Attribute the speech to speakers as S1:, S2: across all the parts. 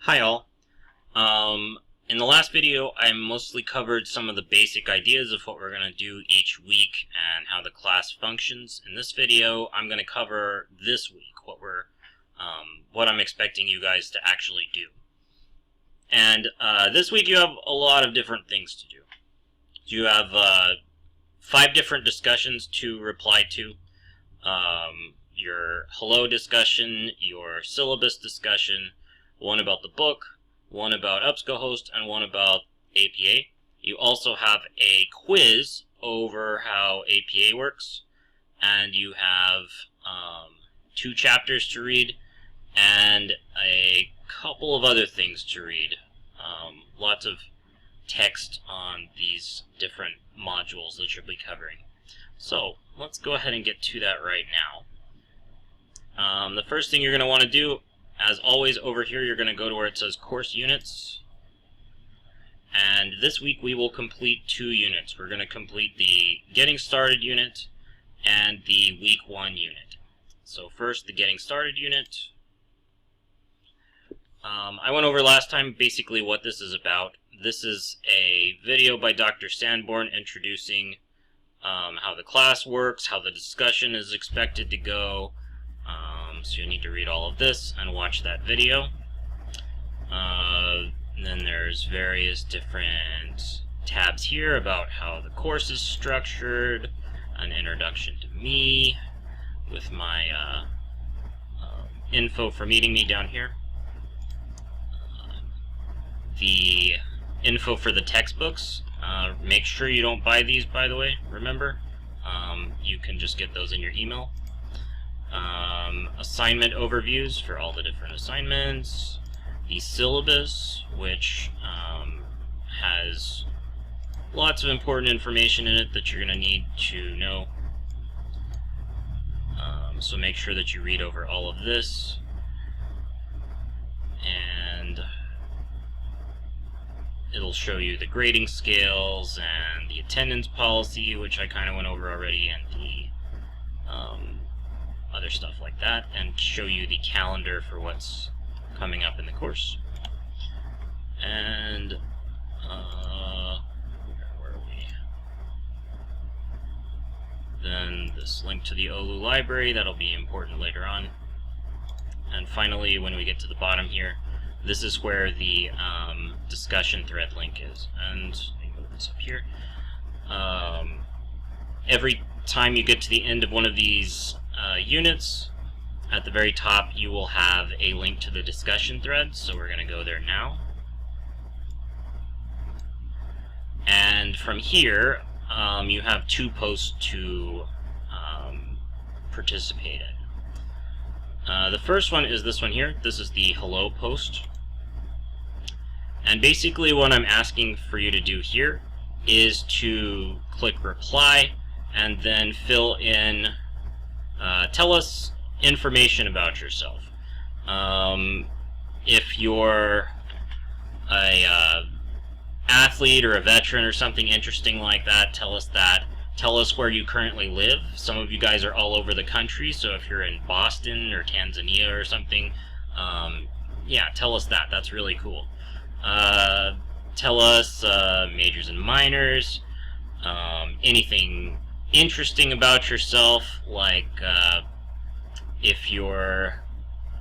S1: Hi all. In the last video, I mostly covered some of the basic ideas of what we're going to do each week and how the class functions. In this video, I'm going to cover this week, what I'm expecting you guys to actually do. And this week you have a lot of different things to do. You have 5 different discussions to reply to. Your hello discussion, your syllabus discussion, one about the book, one about EBSCOhost, and one about APA. You also have a quiz over how APA works, and you have 2 chapters to read, and a couple of other things to read. Lots of text on these different modules that you'll be covering. So let's go ahead and get to that right now. The first thing you're going to want to do, as always, over here you're going to go to where it says course units, and this week we will complete 2 units. We're going to complete the getting started unit and the week 1 unit. So first, the getting started unit. I went over last time basically what this is about. This is a video by Dr. Sanborn introducing how the class works, how the discussion is expected to go. So you need to read all of this and watch that video. Then there's various different tabs here about how the course is structured, an introduction to me with my info for meeting me down here, the info for the textbooks. Make sure you don't buy these, by the way, remember. You can just get those in your email. Assignment overviews for all the different assignments, the syllabus, which has lots of important information in it that you're going to need to know. So make sure that you read over all of this. And it'll show you the grading scales and the attendance policy, which I kind of went over already, and the other stuff like that, and show you the calendar for what's coming up in the course. And where are we? Then this link to the OLU library, that'll be important later on. And finally, when we get to the bottom here, this is where the discussion thread link is. And let me move this up here. Every time you get to the end of one of these units, at the very top you will have a link to the discussion thread, so we're going to go there now. And from here, you have 2 posts to participate in. The first one is this one here. This is the hello post. And basically what I'm asking for you to do here is to click reply and then fill in, tell us information about yourself. If you're a athlete or a veteran or something interesting like that, tell us that. Tell us where you currently live. Some of you guys are all over the country, so if you're in Boston or Tanzania or something, yeah, tell us that. That's really cool. Tell us majors and minors, anything interesting about yourself, like if you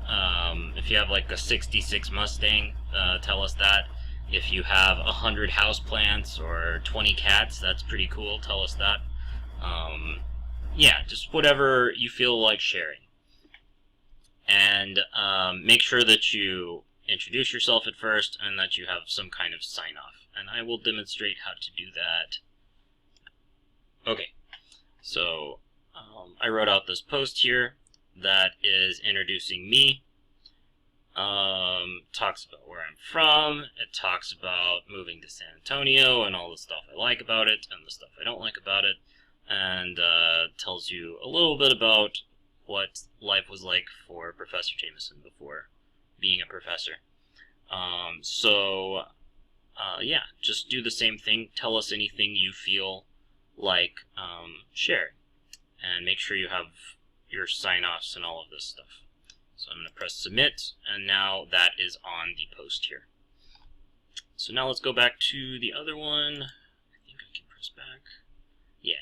S1: have like a 66 Mustang, tell us that. If you have 100 houseplants or 20 cats, that's pretty cool, tell us that. Yeah, just whatever you feel like sharing. And make sure that you introduce yourself at first and that you have some kind of sign-off. And I will demonstrate how to do that. Okay, so I wrote out this post here that is introducing me. Talks about where I'm from. It talks about moving to San Antonio and all the stuff I like about it and the stuff I don't like about it, and tells you a little bit about what life was like for Professor Jameson before being a professor. Yeah, just do the same thing. Tell us anything you feel like sharing, and make sure you have your sign-offs and all of this stuff. So I'm going to press submit, and now that is on the post here. So now let's go back to the other one. I think I can press back. Yeah.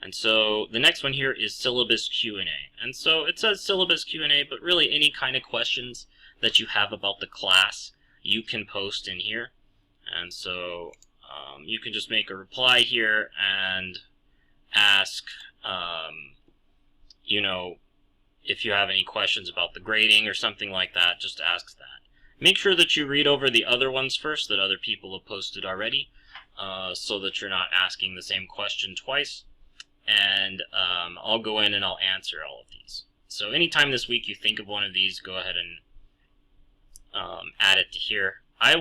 S1: And so the next one here is syllabus Q&A. And so it says syllabus Q&A, but really any kind of questions that you have about the class, you can post in here. And so you can just make a reply here and ask, you know, if you have any questions about the grading or something like that, just ask that. Make sure that you read over the other ones first that other people have posted already, so that you're not asking the same question twice. And I'll go in and I'll answer all of these. So anytime this week you think of one of these, go ahead and add it to here. I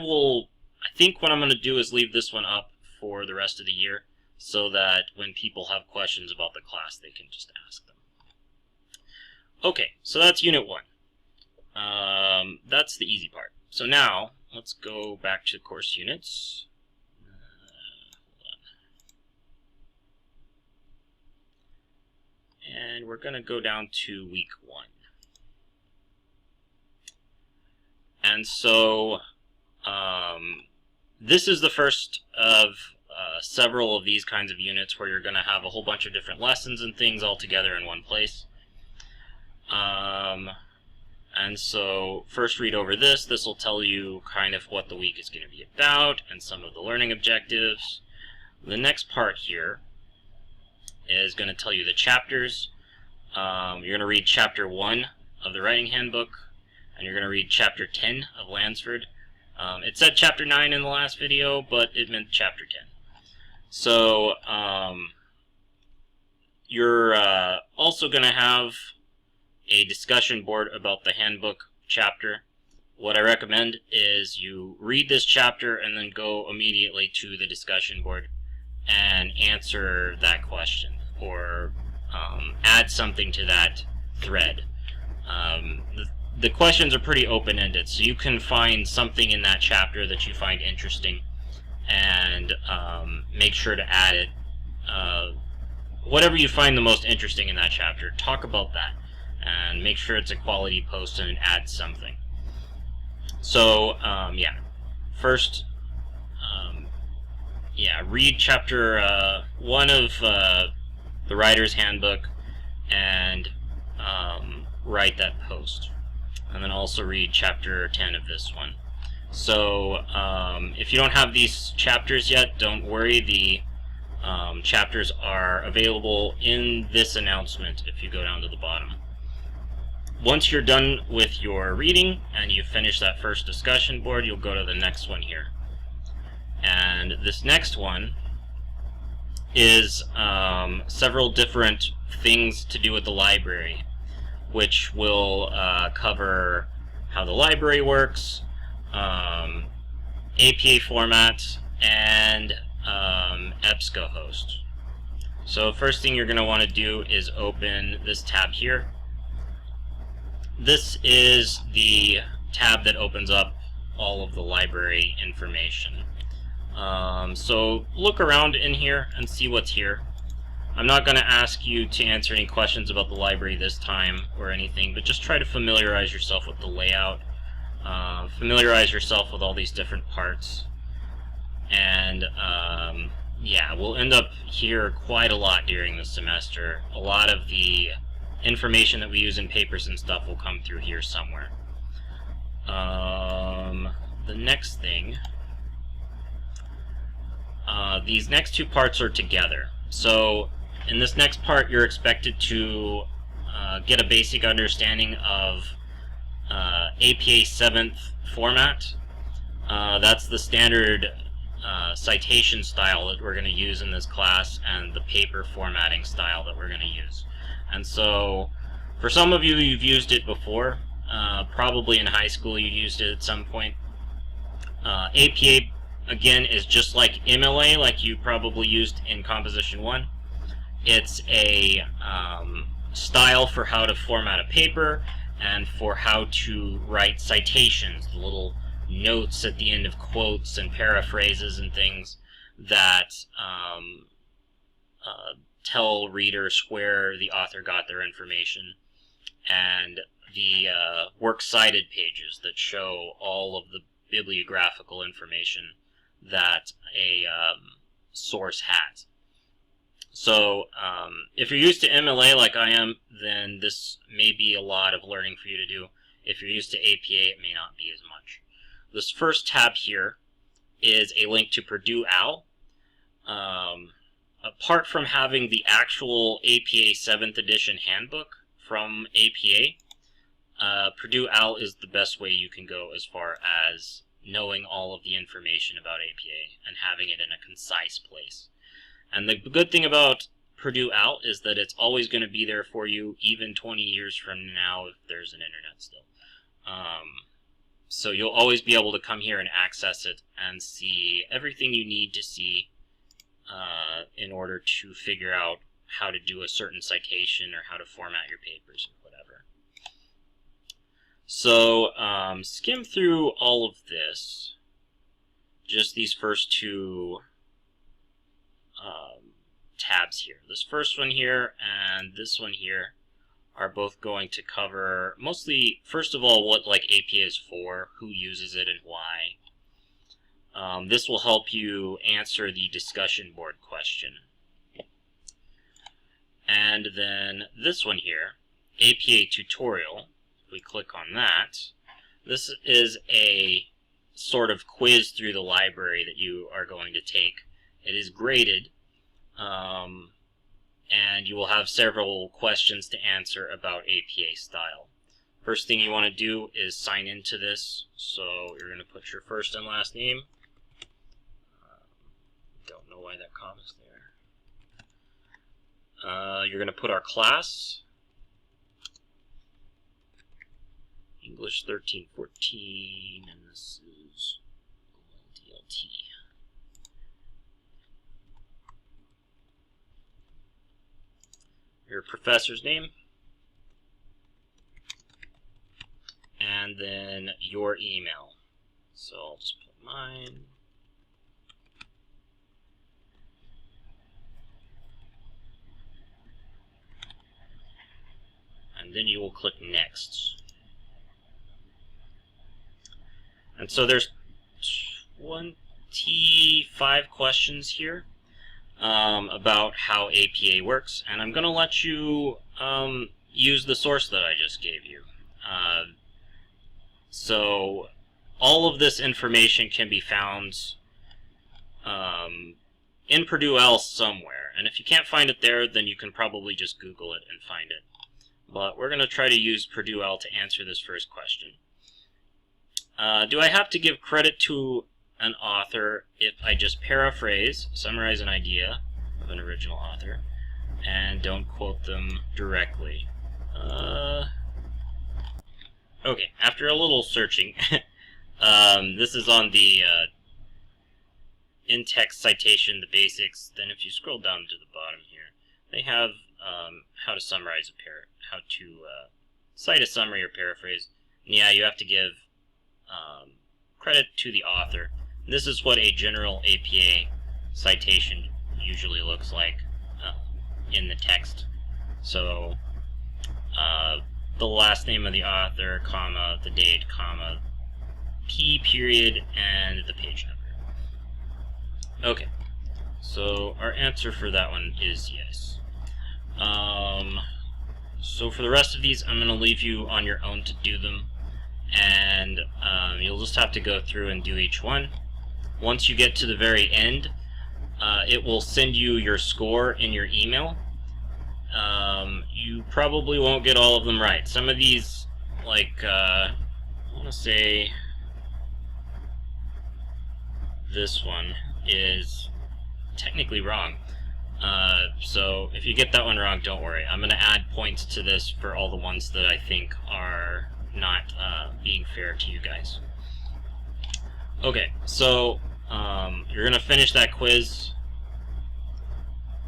S1: think what I'm going to do is leave this one up for the rest of the year, so that when people have questions about the class, they can just ask them. Okay, so that's Unit 1. That's the easy part. So now, let's go back to course units. Hold on. And we're going to go down to week 1. And so, this is the first of several of these kinds of units where you're going to have a whole bunch of different lessons and things all together in one place. And so first read over this. This will tell you kind of what the week is going to be about and some of the learning objectives. The next part here is going to tell you the chapters. You're going to read chapter 1 of the writing handbook, and you're going to read chapter 10 of Lansford. It said chapter 9 in the last video, but it meant chapter 10. So you're also going to have a discussion board about the handbook chapter. What I recommend is you read this chapter and then go immediately to the discussion board and answer that question, or add something to that thread. The questions are pretty open-ended, so you can find something in that chapter that you find interesting and make sure to add it. Whatever you find the most interesting in that chapter, talk about that and make sure it's a quality post and it adds something. So yeah, first read chapter 1 of the writer's handbook and write that post. And then also read chapter 10 of this one. So if you don't have these chapters yet, don't worry. The chapters are available in this announcement if you go down to the bottom. Once you're done with your reading and you finish that first discussion board, you'll go to the next one here. And this next one is several different things to do with the library, which will cover how the library works, APA formats, and EBSCOhost. So first thing you're going to want to do is open this tab here. This is the tab that opens up all of the library information. So look around in here and see what's here. I'm not going to ask you to answer any questions about the library this time or anything, but just try to familiarize yourself with the layout. Familiarize yourself with all these different parts. And yeah, we'll end up here quite a lot during the semester. A lot of the information that we use in papers and stuff will come through here somewhere. The next thing, these next two parts are together. So in this next part, you're expected to get a basic understanding of APA 7th format. That's the standard citation style that we're going to use in this class, and the paper formatting style that we're going to use. And so for some of you, you've used it before. Probably in high school you used it at some point. APA, again, is just like MLA, like you probably used in Composition 1. It's a style for how to format a paper and for how to write citations, the little notes at the end of quotes and paraphrases and things that tell readers where the author got their information. And the works cited pages that show all of the bibliographical information that a source has. So if you're used to MLA like I am, then this may be a lot of learning for you to do. If you're used to APA, it may not be as much. This first tab here is a link to Purdue OWL. Apart from having the actual APA 7th edition handbook from APA, Purdue OWL is the best way you can go as far as knowing all of the information about APA and having it in a concise place. And the good thing about Purdue OWL is that it's always going to be there for you, even 20 years from now if there's an internet still. So you'll always be able to come here and access it and see everything you need to see in order to figure out how to do a certain citation or how to format your papers or whatever. So skim through all of this, just these first two tabs here. This first one here and this one here are both going to cover mostly, first of all, what like APA is for, who uses it and why. This will help you answer the discussion board question. And then this one here, APA tutorial, if we click on that, this is a sort of quiz through the library that you are going to take. It is graded, and you will have several questions to answer about APA style. First thing you want to do is sign into this. So you're going to put your first and last name. Don't know why that comma's there. You're going to put our class, English 1314, and this is DLT. Your professor's name, and then your email. So I'll just put mine. And then you will click Next. And so there's 25 questions here about how APA works, and I'm going to let you use the source that I just gave you. So all of this information can be found in Purdue OWL somewhere, and if you can't find it there, then you can probably just Google it and find it. But we're going to try to use Purdue OWL to answer this first question. Do I have to give credit to an author if I just paraphrase, summarize an idea of an original author, and don't quote them directly? Okay, after a little searching, this is on the in-text citation, the basics. Then if you scroll down to the bottom here, they have how to summarize how to cite a summary or paraphrase. And yeah, you have to give credit to the author. This is what a general APA citation usually looks like in the text. So the last name of the author, comma, the date, comma, P period, and the page number. Okay, so our answer for that one is yes. So for the rest of these, I'm going to leave you on your own to do them, and you'll just have to go through and do each one. Once you get to the very end, it will send you your score in your email. You probably won't get all of them right. Some of these, like, I want to say this one is technically wrong. So if you get that one wrong, don't worry. I'm going to add points to this for all the ones that I think are not being fair to you guys. Okay, so you're going to finish that quiz.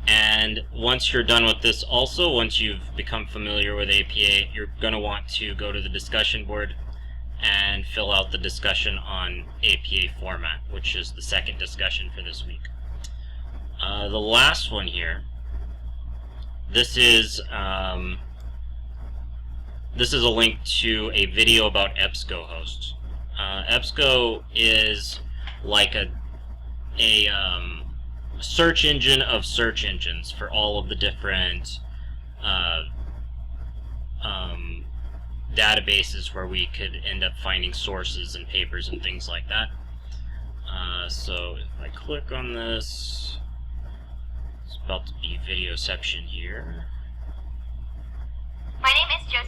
S1: And once you're done with this also, once you've become familiar with APA, you're going to want to go to the discussion board and fill out the discussion on APA format, which is the second discussion for this week. The last one here, this is this is a link to a video about EBSCOhost. EBSCO is like a search engine of search engines for all of the different databases where we could end up finding sources and papers and things like that. So if I click on this, it's about to be video section here.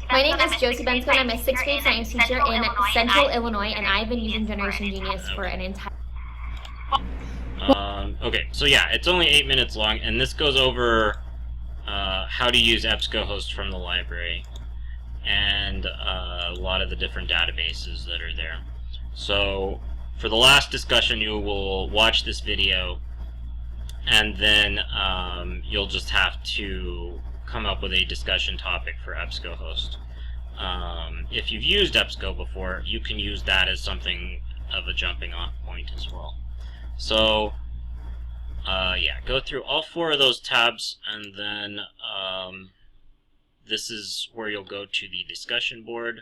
S2: My name is Josie Bensko, and I'm a 6th grade science teacher in Central Illinois, and I've been using Generation Genius for an entire...
S1: Okay, so yeah, it's only 8 minutes long, and this goes over how to use EBSCOhost from the library and a lot of the different databases that are there. So for the last discussion, you will watch this video, and then you'll just have to come up with a discussion topic for EBSCOhost. If you've used EBSCO before, you can use that as something of a jumping off point as well. So yeah, go through all 4 of those tabs, and then this is where you'll go to the discussion board.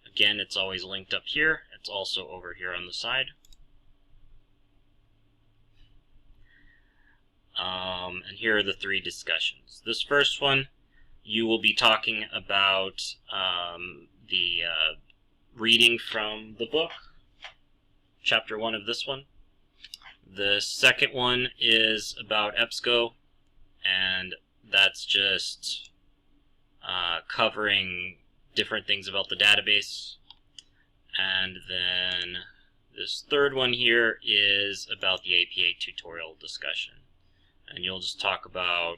S1: Again, it's always linked up here. It's also over here on the side. And here are the 3 discussions. This first one, you will be talking about the reading from the book, chapter 1 of this one. The second one is about EBSCO, and that's just covering different things about the database. And then this third one here is about the APA tutorial discussion. And you'll just talk about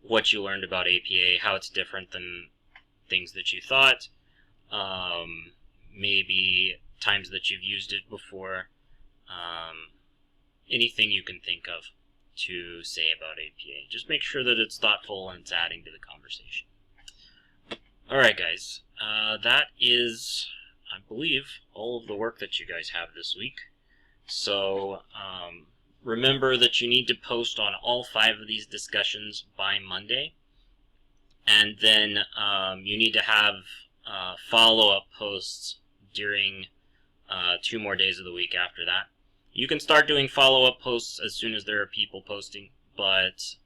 S1: what you learned about APA, how it's different than things that you thought, maybe times that you've used it before, anything you can think of to say about APA. Just make sure that it's thoughtful and it's adding to the conversation. Alright guys, that is, I believe, all of the work that you guys have this week. So remember that you need to post on all 5 of these discussions by Monday, and then you need to have follow-up posts during 2 more days of the week after that. You can start doing follow-up posts as soon as there are people posting, but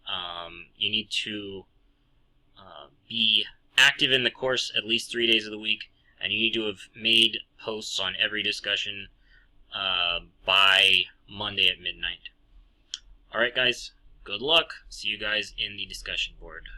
S1: you need to be active in the course at least 3 days of the week, and you need to have made posts on every discussion by Monday at midnight. Alright guys, good luck. See you guys in the discussion board.